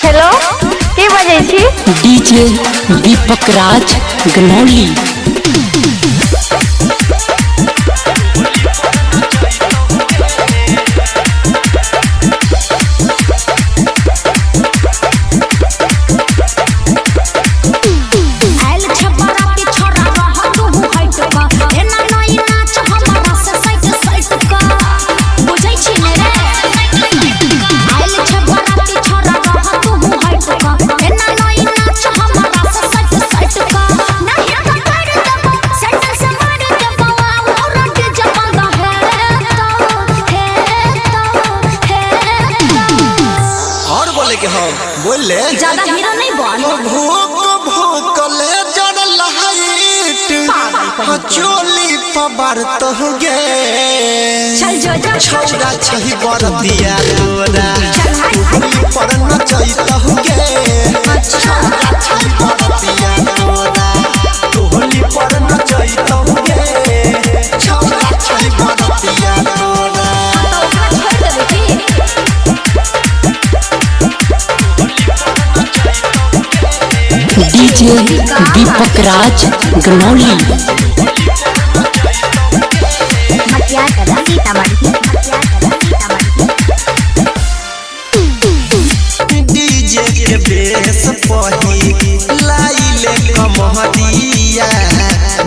Hello के बजै छी? डीजे दीपक राज गनौली। बोले ज्यादा हीरो नहीं बन भूख भूख ले जड़ लाइट चोली पबार तो गे चल जो जा छोरा छही बर दिया तोरा होली पर न चैत गे छोरा छही बर दिया तोरा होली पर न चैत गे छोरा छही बर दिया तोरा डीजे दीपक राज गनौली। डीजे के बेस पही लाइले कमहदिया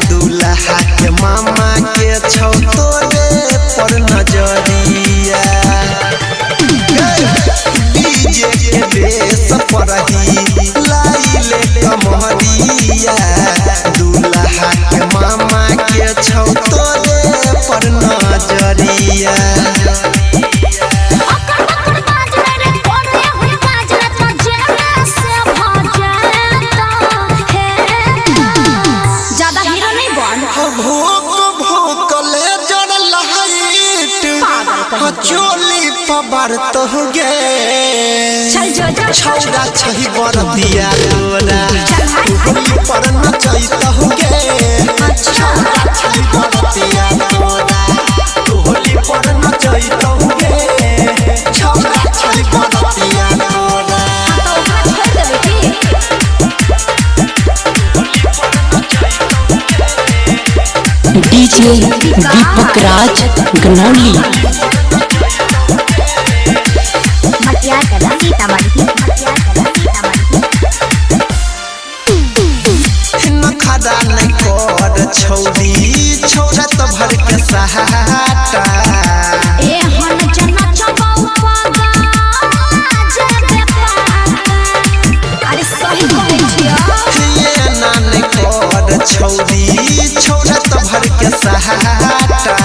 दूल्हा के मामा के छौ तोरे पर नजरिया डीजे के बेस पही लाइले कमहदिया दूल्हा के मामा के छौ तोरे पर नजरिया चोली पबार तो गे चल जो जा छोरा छही बर दिया तोरा होली पर न चैत गे छोरा छही बर दिया तोरा होली पर न चैत गे छोरा छही बर दिया तोरा डीजे दीपक राज गनौली। खड़ा नहीं कर छौरी छोरा तो भर के सहाटा छौरी छोरा तो भर के सहाटा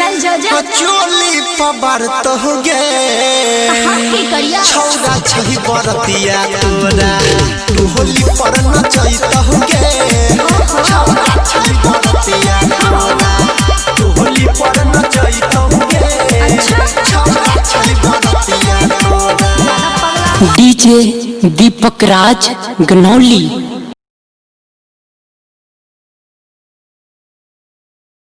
चोली पबार तो गे छोरा छही बर दिया तोरा होली पर न चैत गे छोरा छही बर दिया तोरा होली पर न चैत गे छोरा छही बर दिया तोरा। डीजे दीपक राज गनौली।